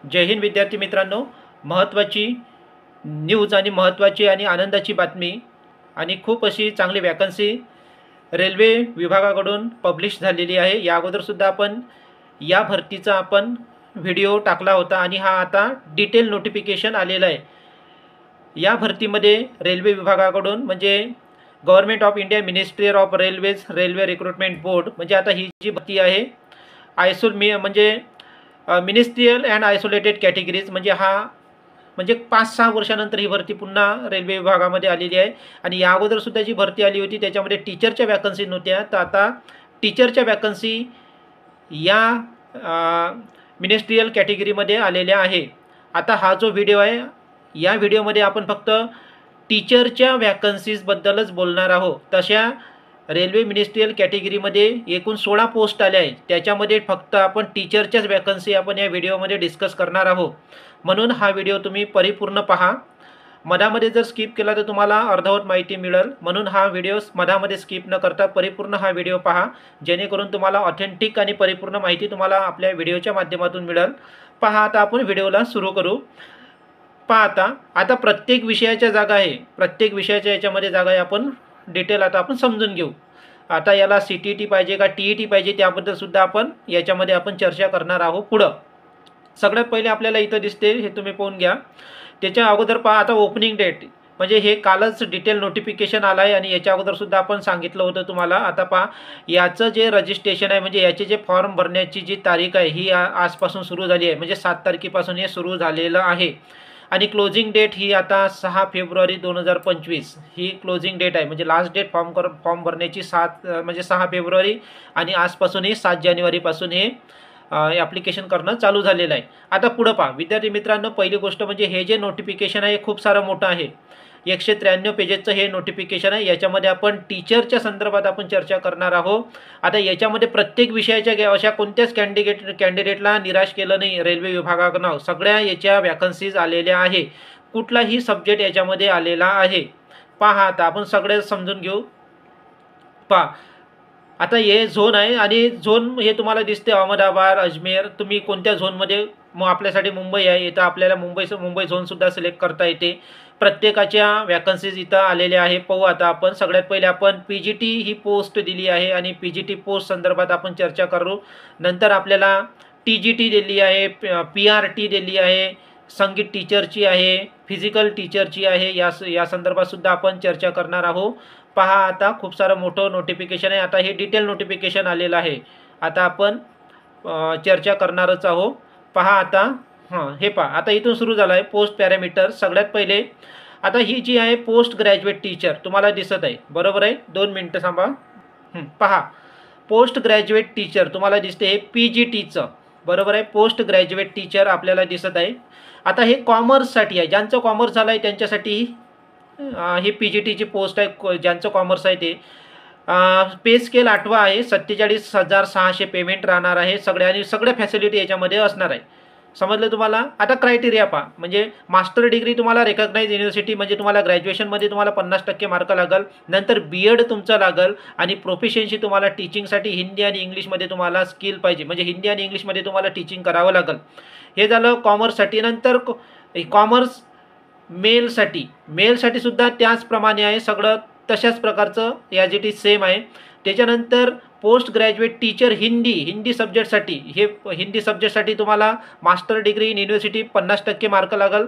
जय हिंद विद्यार्थी मित्रांनो, महत्त्वाची न्यूज आणि महत्त्वाची आणि आनंदाची बातमी आणि खूप अशी चांगली वॅकन्सी रेल्वे विभागाकडून पब्लिश झालेली आहे। या अगोदरसुद्धा आपण या भरतीचा व्हिडिओ टाकला होता आणि हा आता डिटेल नोटिफिकेशन आलेला आहे। या भरतीमध्ये रेल्वे विभागाकडून म्हणजे government of India ministry of railways railway recruitment board म्हणजे आता ही जी भरती आहे म्हणजे मिनिस्ट्रियल अँड आयसोलेटेड कॅटेगरीज म्हणजे 5-6 वर्षानंतर ही भरती पुन्हा रेल्वे विभागामध्ये आलेली आहे। आणि या अगोदरसुद्धा जी भरती आली होती त्याच्यामध्ये टीचरच्या वॅकन्सी नव्हत्या, तर आता टीचरच्या वॅकन्सी या मिनिस्ट्रियल कॅटेगरीमध्ये आलेल्या आहे। आता हा जो व्हिडिओ आहे या व्हिडिओमध्ये आपण फक्त टीचरच्या वॅकन्सीजबद्दलच बोलणार आहोत। तशा रेल्वे मिनिस्ट्रियल कॅटेगरीमध्ये एकूण 16 पोस्ट आल्या आहेत, त्याच्यामध्ये फक्त आपण टीचरच्याच वॅकन्सी आपण या व्हिडिओमध्ये डिस्कस करणार आहोत। म्हणून हा व्हिडिओ तुम्ही परिपूर्ण पहा। मधामध्ये जर स्किप केला तर तुम्हाला अर्धवट माहिती मिळेल, म्हणून हा व्हिडिओ मधामध्ये स्किप न करता परिपूर्ण हा व्हिडिओ पहा, जेणेकरून तुम्हाला ऑथेंटिक आणि परिपूर्ण माहिती तुम्हाला आपल्या व्हिडिओच्या माध्यमातून मिळेल। पहा, आता आपण व्हिडिओला सुरू करू। पहा, आता प्रत्येक विषयाच्या जागा आहे, प्रत्येक विषयाच्या याच्यामध्ये जागा आहे, आपण डिटेल आता आपण समजून घेऊ। आता याला CTET पाहिजे का TET पाहिजे त्याबद्दल सुद्धा आपण याच्यामध्ये आपण चर्चा करणार आहोत पुढं। सगळ्यात पहिले आपल्याला इथं दिसते, हे तुम्ही पाहून घ्या। त्याच्या अगोदर पहा, आता ओपनिंग डेट म्हणजे हे कालच डिटेल नोटिफिकेशन आलं आहे आणि याच्या अगोदर सुद्धा आपण सांगितलं होतं तुम्हाला। आता पहा, याचं जे रजिस्ट्रेशन आहे म्हणजे याचे जे फॉर्म भरण्याची जी तारीख आहे ही आजपासून सुरू झाली आहे, म्हणजे 7 तारखेपासून हे सुरू झालेलं आहे। आणि क्लोजिंग डेट ही आता 6 फेब्रुवारी 2025 ही क्लोजिंग डेट आहे, म्हणजे लास्ट डेट फॉर्म भरण्याची 6 फेब्रुवारी आणि आजपासून हे 7 जानेवारीपासून हे ॲप्लिकेशन करणं चालू झालेलं आहे। आता पुढं पहा विद्यार्थी मित्रांनो, पहिली गोष्ट म्हणजे हे जे नोटिफिकेशन आहे खूप सारं मोठं आहे, 193 पेजेसचं हे नोटिफिकेशन आहे। याच्यामध्ये आपण टीचरच्या संदर्भात आपण चर्चा करणार आहोत। आता याच्यामध्ये प्रत्येक विषयाच्या अशा कोणत्याच कॅन्डिडेटला निराश केलं नाही रेल्वे विभागाकडून, सगळ्या याच्या वॅकन्सीज आलेल्या आहे, कुठलाही सब्जेक्ट याच्यामध्ये आलेला आहे। पहा, आता आपण सगळे समजून घेऊ। पहा, आता हे झोन आहे आणि झोन हे तुम्हाला दिसते अहमदाबाद, अजमेर, तुम्ही कोणत्या झोनमध्ये, मग आपल्यासाठी मुंबई आहे, इथं आपल्याला मुंबई झोनसुद्धा सिलेक्ट करता येते। प्रत्येकाच्या वॅकन्सीज इथं आलेल्या आहे। पाहू आता आपण सगळ्यात पहिले आपण PGT ही पोस्ट दिली आहे आणि PGT पोस्ट संदर्भात आपण चर्चा करू। नंतर आपल्याला TGT दिली आहे, PRT दिली आहे, संगीत टीचरची आहे, फिजिकल टीचरची आहे, या संदर्भात सुद्धा आपण चर्चा करणार आहोत। पहा, आता खूप सारं मोठं नोटिफिकेशन आहे, आता हे डिटेल नोटिफिकेशन आलेलं आहे, आता आपण चर्चा करणारच आहोत। पहा आता हे पहा, आता इथून सुरू झालं आहे पोस्ट पॅरामीटर। सगळ्यात पहिले आता ही जी आहे पोस्ट ग्रॅज्युएट टीचर तुम्हाला दिसत आहे, बरोबर आहे, 2 मिनटं थांबा। पहा, पोस्ट ग्रॅज्युएट टीचर तुम्हाला दिसते हे PGTचं, बरोबर आहे, पोस्ट ग्रॅज्युएट टीचर आपल्याला दिसत आहे। आता हे कॉमर्ससाठी आहे, ज्यांचं कॉमर्स झालं आहे त्यांच्यासाठी ही PGTची पोस्ट आहे, ज्यांचं कॉमर्स आहे ते। पे स्केल 8वा आहे, 47,600 पेमेंट राहणार आहे, सगळ्या फॅसिलिटी याच्यामध्ये असणार आहे। समजलं तुम्हाला? आता क्रायटेरिया पहा, म्हणजे मास्टर डिग्री तुम्हाला रेकग्नाइज युनिव्हर्सिटी म्हणजे तुम्हाला ग्रॅज्युएशनमध्ये तुम्हाला 50% मार्क लागल, नंतर BEd तुमचं लागल आणि प्रोफिशियन्सी तुम्हाला टीचिंगसाठी हिंदी आणि इंग्लिशमध्ये तुम्हाला स्किल पाहिजे, म्हणजे हिंदी आणि इंग्लिशमध्ये तुम्हाला टीचिंग करावं लागल। हे झालं कॉमर्ससाठी। नंतर कॉमर्स मेलसाठी सुद्धा त्याचप्रमाणे आहे, सगळं तशाच प्रकारचं ॲज इट इज सेम आहे। त्याच्यानंतर पोस्ट ग्रॅज्युएट टीचर हिंदी सब्जेक्टसाठी, हे हिंदी सब्जेक्टसाठी तुम्हाला master degree in university 50% mark लागल,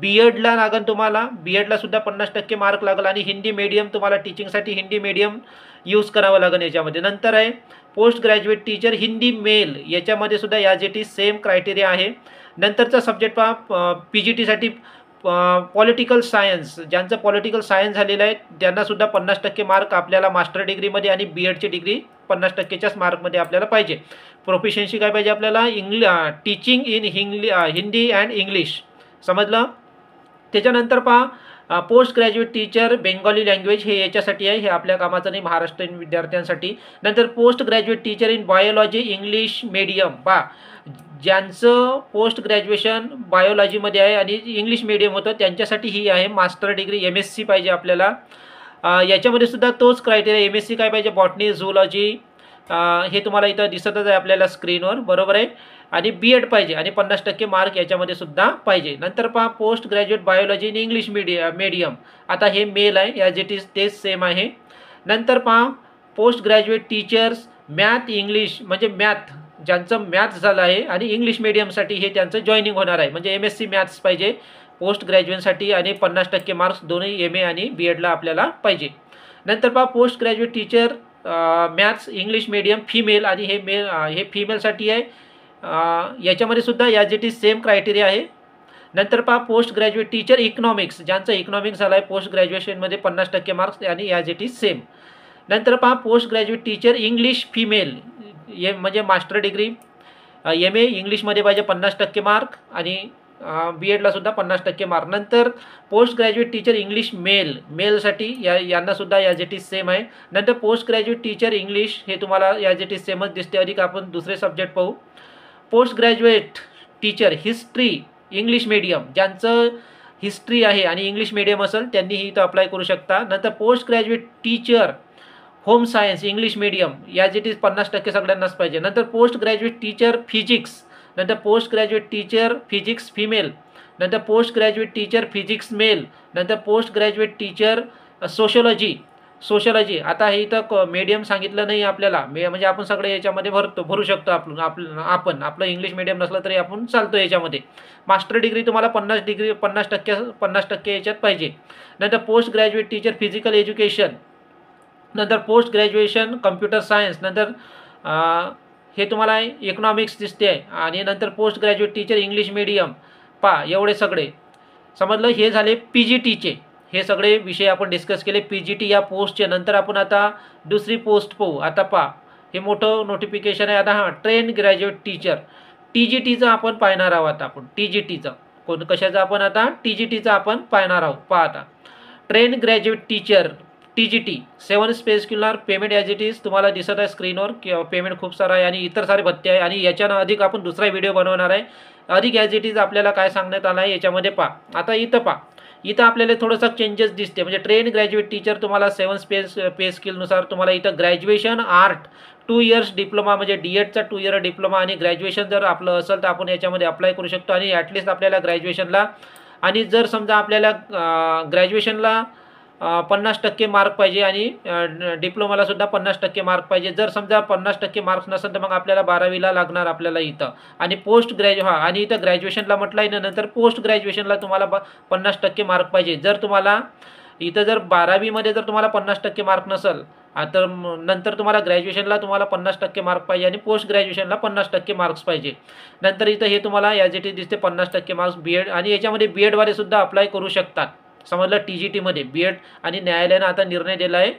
BEdला लागल, तुम्हाला BEdला सुद्धा 50% मार्क लागल आणि हिंदी मीडियम तुम्हाला टीचिंगसाठी हिंदी मीडियम यूज करावं लागेल याच्यामध्ये। नंतर आहे post graduate teacher Hindi male, याच्यामध्ये सुद्धा as it is same criteria आहे। नंतरचा सब्जेक्ट पहा, PGTसाठी पॉलिटिकल सायन्स, ज्यांचं पॉलिटिकल सायन्स झालेलं आहे त्यांनासुद्धा 50% मार्क आपल्याला मास्टर डिग्रीमध्ये आणि BEdची डिग्री 50%च्याच मार्कमध्ये आपल्याला पाहिजे। प्रोफिशियन्सी काय पाहिजे आपल्याला, teaching in Hindi and English, समजलं? त्याच्यानंतर पहा, post graduate teacher Bengali language, हे याच्यासाठी आहे, हे आपल्या कामाचं नाही, महाराष्ट्रीयन विद्यार्थ्यांसाठी। नंतर post graduate teacher in biology English medium, पहा ज्यांचं पोस्ट ग्रॅज्युएशन बायोलॉजीमध्ये आहे आणि इंग्लिश मीडियम होतं त्यांच्यासाठी ही आहे, मास्टर डिग्री MSc पाहिजे आपल्याला। याच्यामध्ये सुद्धा तोच क्रायटेरिया, MSc काय पाहिजे, बॉटनी, झूलॉजी, हे तुम्हाला इथं दिसतच आहे आपल्याला स्क्रीनवर, बरोबर आहे. आणि B.Ed पाहिजे आणि 50% मार्क याच्यामध्ये सुद्धा पाहिजे. नंतर पहा post graduate biology in English medium. आता हे मेल आहे, ॲज इट इज तेच सेम आहे. नंतर पहा post graduate teachers math English, म्हणजे मॅथ ज्यांचं मॅथ्स झालं आहे आणि इंग्लिश मीडियमसाठी हे त्यांचं जॉईनिंग होणार आहे. म्हणजे MSc मॅथ्स पाहिजे पोस्ट ग्रॅज्युएटसाठी आणि 50% मार्क्स दोन्ही MA आणि B.Edला आपल्याला पाहिजे. नंतर पहा post graduate teacher maths English medium female, आणि हे फीमेलसाठी आहे. याच्यामध्ये सुद्धा as it is same criteria आहे. नंतर पहा पोस्ट ग्रॅज्युएट टीचर इकॉनॉमिक्स, ज्यांचं इकॉनॉमिक्स झालं आहे पोस्ट ग्रॅज्युएशनमध्ये 50% मार्क्स आणि ॲज इट इज सेम. नंतर पहा post graduate teacher English female, म्हणजे मास्टर डिग्री MA इंग्लिशमध्ये पाहिजे 50% मार्क आणि B.Edला सुद्धा 50% मार्क. नंतर पोस्ट ग्रॅज्युएट टीचर इंग्लिश मेलसाठी यांनासुद्धा ॲज इट इज सेम आहे. नंतर पोस्ट ग्रॅज्युएट टीचर इंग्लिश हे तुम्हाला ॲज इट इज सेमच दिसते. अधिक आपण दुसरे सब्जेक्ट पाहू. Post graduate teacher history English medium, ज्यांचं हिस्ट्री आहे आणि इंग्लिश मीडियम असेल त्यांनीही इथं अप्लाय करू शकता. नंतर post graduate teacher home science English medium, as it is 50% सगळ्यांनाच पाहिजे. नंतर पोस्ट ग्रॅज्युएट टीचर फिजिक्स, नंतर post graduate teacher physics female, नंतर post graduate teacher physics male, नंतर पोस्ट ग्रॅज्युएट टीचर सोशॉलॉजी. आता हे इथं मीडियम सांगितलं नाही आपल्याला, म्हणजे आपण सगळे याच्यामध्ये भरू शकतो. आपण आपलं इंग्लिश मीडियम नसलं तरी आपण चालतो याच्यामध्ये. मास्टर डिग्री तुम्हाला 50% याच्यात पाहिजे. नंतर post graduate teacher physical education, नंतर पोस्ट ग्रॅज्युएशन कम्प्युटर सायन्स, नंतर हे तुम्हाला इकॉनॉमिक्स दिसते आहे. आणि नंतर post graduate teacher English medium. पहा एवढे सगळे समजलं. हे झाले PGTचे, हे सगळे विषय आपण डिस्कस केले PGT या पोस्टचे. नंतर आपण आता दुसरी पोस्ट पाहू. आता पहा हे मोठं नोटिफिकेशन आहे. आता ट्रेन ग्रॅज्युएट टीचर TGTचं आपण पाहणार आहोत. आता आपण TGTचं कशाचं आपण आता TGTचं आपण पाहणार आहोत. पहा आता train graduate teacher TGT 7 specular payment as it is तुम्हाला दिसत आहे स्क्रीनवर. पेमेंट खूप सारा आहे आणि इतर सारे भत्ते आहे. आणि याच्यानं अधिक आपण दुसरा व्हिडिओ बनवणार आहे. अधिक ॲज इट इज आपल्याला काय सांगण्यात आलं आहे याच्यामध्ये पहा. आता इथं आपल्याला थोडंसं चेंजेस दिसते. म्हणजे ट्रेन ग्रॅज्युएट टीचर तुम्हाला 7 पे स्किलनुसार तुम्हाला इथं ग्रॅज्युएशन आर्ट 2 इयर्स डिप्लोमा, म्हणजे D.Edचा 2 इयर डिप्लोमा आणि ग्रॅज्युएशन जर आपलं असेल तर आपण याच्यामध्ये अप्लाय करू शकतो. आणि ॲटलिस्ट आपल्याला ग्रॅज्युएशनला, आणि जर समजा आपल्याला ग्रॅज्युएशनला 50% मार्क पाहिजे आणि डिप्लोमाला सुद्धा 50% मार्क पाहिजे. जर समजा 50% मार्क्स नसेल तर मग आपल्याला 12वीला लागणार आपल्याला इथं. आणि आणि इथं ग्रॅज्युएशनला म्हटलं आहे ना, नंतर पोस्ट ग्रॅज्युएशनला तुम्हाला 50% मार्क पाहिजे. जर तुम्हाला इथं जर 12वीमध्ये जर तुम्हाला 50% मार्क नसेल तर नंतर तुम्हाला ग्रॅज्युएशनला तुम्हाला 50% मार्क पाहिजे आणि पोस्ट ग्रॅज्युएशनला 50% मार्क्स पाहिजे. नंतर इथं हे तुम्हाला ॲज इट इज दिसते 50% मार्क्स B.Ed, आणि याच्यामध्ये B.Edवाले सुद्धा अप्लाय करू शकतात. समजलं. TGTमध्ये B.Ed, आणि न्यायालयानं आता निर्णय दिला आहे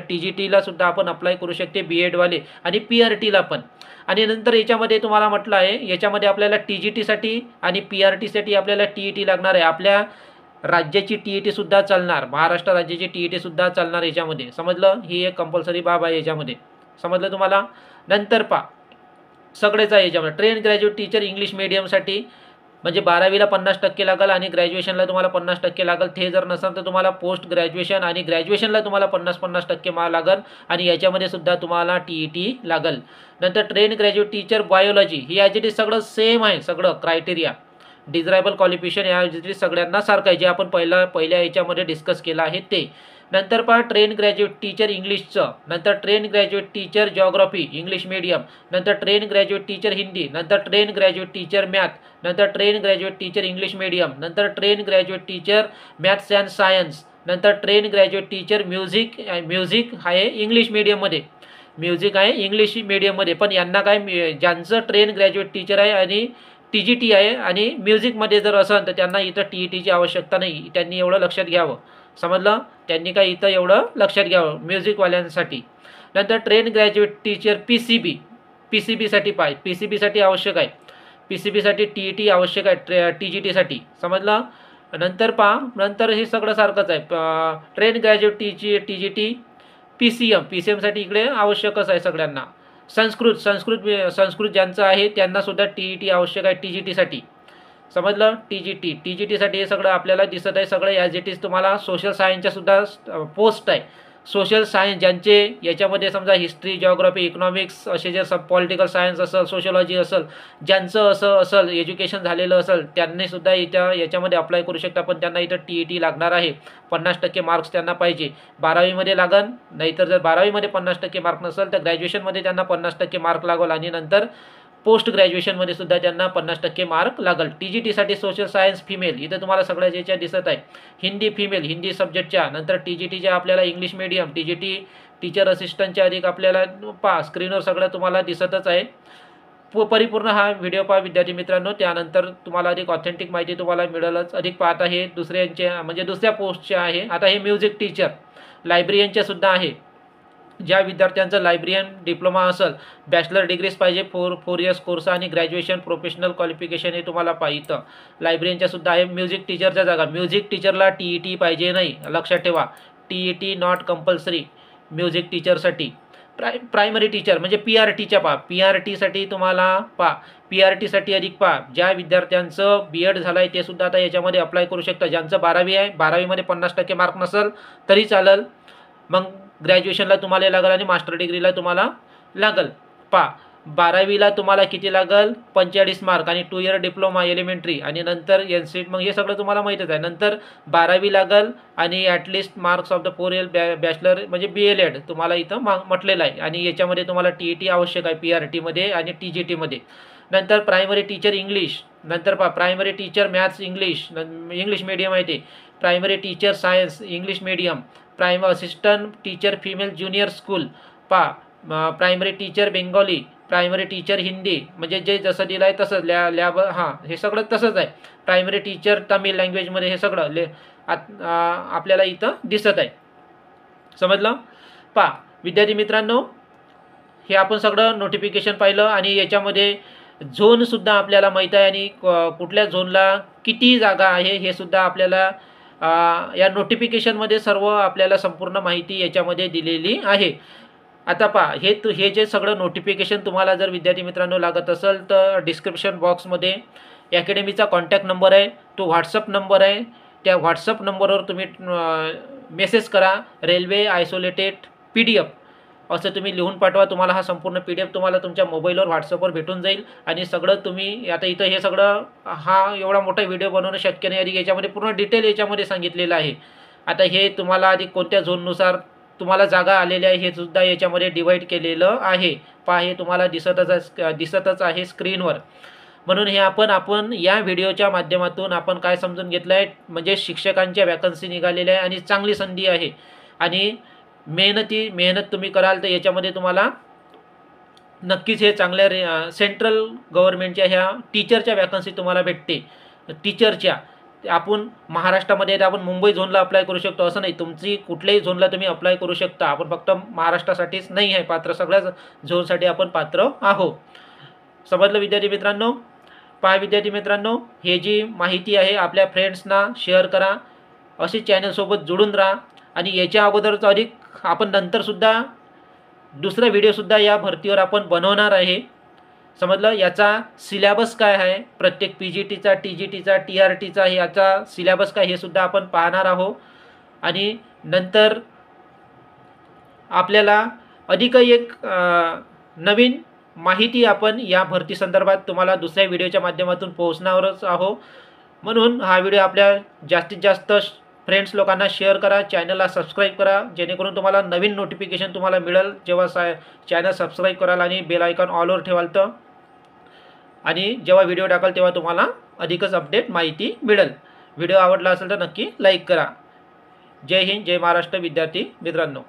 TGTला सुद्धा आपण अप्लाय करू शकते B.Edवाले आणि PRTला पण. आणि नंतर याच्यामध्ये तुम्हाला म्हटलं आहे याच्यामध्ये आपल्याला TGTसाठी आणि PRTसाठी आपल्याला TET लागणार आहे. आपल्या राज्याची TET सुद्धा चालणार, महाराष्ट्र राज्याची TET सुद्धा चालणार याच्यामध्ये. समजलं. ही एक कंपल्सरी बाब आहे याच्यामध्ये. समजलं तुम्हाला. नंतर पहा सगळेच आहे याच्यामध्ये. ट्रेन ग्रॅज्युएट टीचर इंग्लिश मीडियमसाठी म्हणजे 12वीला 50% लागेल आणि ग्रॅज्युएशनला तुम्हाला 50% लागेल. ते जर नसेल तर तुम्हाला पोस्ट ग्रॅज्युएशन आणि ग्रॅज्युएशनला तुम्हाला 50% मार्क लागेल आणि याच्यामध्ये सुद्धा तुम्हाला TET लागेल. नंतर train graduate teacher biology, he as it is सगळं सेम आहे. सगळं criteria desirable qualification as it is सगळ्यांना सारखं आहे, जे आपण पहिल्या याच्यामध्ये डिस्कस केलं आहे ते. नंतर पहा ट्रेन ग्रॅज्युएट टीचर इंग्लिशचं, नंतर train graduate teacher geography English medium, नंतर ट्रेन ग्रॅज्युएट टीचर हिंदी, नंतर ट्रेन ग्रॅज्युएट टीचर मॅथ, नंतर train graduate teacher English medium, नंतर train graduate teacher maths and science, नंतर ट्रेन ग्रॅज्युएट टीचर म्युझिक आहे English मीडियममध्ये. Music आहे इंग्लिश मीडियममध्ये. पण यांना काय, ज्यांचं ट्रेन ग्रॅज्युएट टीचर आहे आणि TGT आहे आणि म्युझिकमध्ये जर असेल तर त्यांना इथं TETची आवश्यकता नाही. त्यांनी एवढं लक्षात घ्यावं. समजलं. त्यांनी काय इथं एवढं लक्षात घ्यावं म्युझिकवाल्यांसाठी. नंतर ट्रेन ग्रॅज्युएट टीचर PCBसाठी PCBसाठी आवश्यक आहे. PCBसाठी TET आवश्यक आहे TGTसाठी. समजलं. नंतर पहा नंतर हे सगळं सारखंच आहे. ट्रेन ग्रॅज्युएट TGT PCMसाठी इकडे आवश्यकच आहे सगळ्यांना. संस्कृत ज्यांचं आहे त्यांना सुद्धा TET आवश्यक आहे TGTसाठी. समजलं. TGTसाठी हे सगळं आपल्याला दिसत आहे. सगळं ॲज इट इज तुम्हाला सोशल सायन्सच्या सुद्धा पोस्ट आहे. सोशल सायन्स ज्यांचे याच्यामध्ये समजा हिस्ट्री, जिओग्राफी, इकॉनॉमिक्स असे जे सब पॉलिटिकल सायन्स असेल, सोशलॉजी असेल, ज्यांचं असं असेल एज्युकेशन झालेलं असेल त्यांनीसुद्धा याच्यामध्ये अप्लाय करू शकता. पण त्यांना इथं TET लागणार आहे. 50% मार्क्स त्यांना पाहिजे. 12वीमध्ये लागन, नाहीतर जर 12वीमध्ये 50% मार्क नसेल तर ग्रॅज्युएशनमध्ये त्यांना 50% मार्क लागेल आणि नंतर पोस्ट ग्रॅज्युएशनमध्ये सुद्धा त्यांना 50% मार्क लागेल. TGTसाठी सोशल सायन्स फिमेल इथं तुम्हाला सगळ्या ज्याच्या दिसत आहे. हिंदी फिमेल, हिंदी सब्जेक्टच्या. नंतर TGTच्या आपल्याला इंग्लिश मीडियम, TGT टीचर असिस्टंटच्या अधिक आपल्याला स्क्रीनवर सगळं तुम्हाला दिसतच आहे. परिपूर्ण हा व्हिडिओ पहा विद्यार्थी मित्रांनो, त्यानंतर तुम्हाला अधिक ऑथेंटिक माहिती तुम्हाला मिळेलच. अधिक पाहता हे दुसऱ्यांचे म्हणजे दुसऱ्या पोस्टचे आहे. आता हे म्युझिक टीचर, लायब्रियनचे सुद्धा आहे. ज्या विद्यार्थ्यांचं लायब्रियन डिप्लोमा असेल, बॅचलर डिग्रीज पाहिजे, 4 इयर्स कोर्स आणि ग्रॅज्युएशन प्रोफेशनल क्वालिफिकेशन हे तुम्हाला पाहिजे. लायब्रियनच्या सुद्धा आहे. म्युझिक टीचरच्या जागा, म्युझिक टीचरला TET पाहिजे नाही, लक्षात ठेवा. TET नॉट कंपल्सरी म्युझिक टीचरसाठी. प्रायमरी टीचर म्हणजे PRTच्या पहा, PRTसाठी तुम्हाला PRTसाठी अधिक ज्या विद्यार्थ्यांचं BEd झालं आहे ते सुद्धा आता याच्यामध्ये अप्लाय करू शकता. ज्यांचं 12वी आहे, 12वीमध्ये 50% मार्क नसेल तरी चालेल. मग ग्रॅज्युएशनला तुम्हाला लागेल आणि मास्टर डिग्रीला तुम्हाला लागेल. 12वीला तुम्हाला किती लागेल? 45 मार्क आणि 2 इयर डिप्लोमा एलिमेंटरी आणि नंतर NCET. मग हे सगळं तुम्हाला माहीतच आहे. नंतर 12वी लागेल आणि at least marks of the 4 year bachelor म्हणजे BLEd तुम्हाला इथं म्हटलेलं आहे. आणि याच्यामध्ये तुम्हाला TET आवश्यक आहे PRTमध्ये आणि TGTमध्ये. नंतर प्रायमरी टीचर इंग्लिश, नंतर primary teacher maths English medium आहे ते. Primary teacher science English medium. Assistant teacher female junior school primary teacher Bengali, primary teacher Hindi म्हणजे जे जसं दिलं आहे तसंच हे सगळं तसंच आहे. प्रायमरी टीचर तमिळ लँग्वेजमध्ये हे सगळं आपल्याला इथं दिसत आहे. समजलं? विद्यार्थी मित्रांनो, हे आपण सगळं नोटिफिकेशन पाहिलं आणि याच्यामध्ये झोनसुद्धा आपल्याला माहीत आहे आणि कुठल्या झोनला किती जागा आहे हे सुद्धा आपल्याला या नोटिफिकेशनमध्ये सर्व आपल्याला संपूर्ण माहिती याच्यामध्ये दिलेली आहे. आता हे जे सगळं नोटिफिकेशन तुम्हाला जर विद्यार्थी मित्रांनो लागत असेल तर डिस्क्रिप्शन बॉक्समध्ये अकॅडमीचा कॉन्टॅक्ट नंबर आहे, तो व्हॉट्सअप नंबर आहे. त्या व्हॉट्सअप नंबरवर तुम्ही मेसेज करा, रेल्वे आयसोलेटेड PDF असं तुम्ही लिहून पाठवा. तुम्हाला हा संपूर्ण PDF तुम्हाला तुमच्या मोबाईलवर व्हॉट्सअपवर भेटून जाईल. आणि सगळं तुम्ही आता इथं हे सगळं एवढा मोठा व्हिडिओ बनवणं शक्य नाही. आधी याच्यामध्ये पूर्ण डिटेल याच्यामध्ये सांगितलेलं आहे. आता हे तुम्हाला आधी कोणत्या झोननुसार तुम्हाला जागा आलेल्या आहे हे सुद्धा याच्यामध्ये डिवाईड केलेलं आहे. हे तुम्हाला दिसतच आहे स्क्रीनवर. म्हणून हे आपण या व्हिडिओच्या माध्यमातून आपण काय समजून घेतलं आहे म्हणजे शिक्षकांच्या वॅकन्सी निघालेल्या आहे आणि चांगली संधी आहे. आणि मेहनत तुम्ही कराल तर याच्यामध्ये तुम्हाला नक्कीच हे चांगल्या सेंट्रल गव्हर्नमेंटच्या ह्या टीचरच्या वॅकन्सी तुम्हाला भेटते. टीचरच्या आपण महाराष्ट्रामध्ये तर आपण मुंबई झोनला अप्लाय करू शकतो असं नाही. तुमची कुठल्याही झोनला तुम्ही अप्लाय करू शकता. आपण फक्त महाराष्ट्रासाठीच नाही आहे पात्र, सगळ्याच झोनसाठी आपण पात्र आहोत. समजलं विद्यार्थी मित्रांनो? विद्यार्थी मित्रांनो, हे जी माहिती आहे आपल्या फ्रेंड्सना शेअर करा. अशी चॅनलसोबत जोडून राहा. आणि याच्या अगोदरच अधिक आपण नंतरसुद्धा दुसरा व्हिडिओसुद्धा या भरतीवर आपण बनवणार आहे. समजलं? याचा सिलेबस काय आहे, प्रत्येक PGTचा, TGTचा, TRTचा याचा सिलेबस काय हे सुद्धा आपण पाहणार आहोत. आणि नंतर आपल्याला अधिक एक नवीन माहिती आपण या भरती संदर्भात तुम्हाला दुसऱ्या व्हिडिओच्या माध्यमातून पोहोचणारच आहोत. म्हणून हा व्हिडिओ आपल्या जास्तीत जास्त फ्रेंड्स लोकांना शेअर करा. चॅनलला सबस्क्राईब करा जेणेकरून तुम्हाला नवीन नोटिफिकेशन तुम्हाला मिळेल जेव्हा चॅनल सबस्क्राईब कराल आणि बेल आयकॉन ऑलवर ठेवाल तर. आणि जेव्हा व्हिडिओ टाकाल तेव्हा तुम्हाला अधिकच अपडेट माहिती मिळेल. व्हिडिओ आवडला असेल तर नक्की लाईक करा. जय हिंद, जय महाराष्ट्र विद्यार्थी मित्रांनो.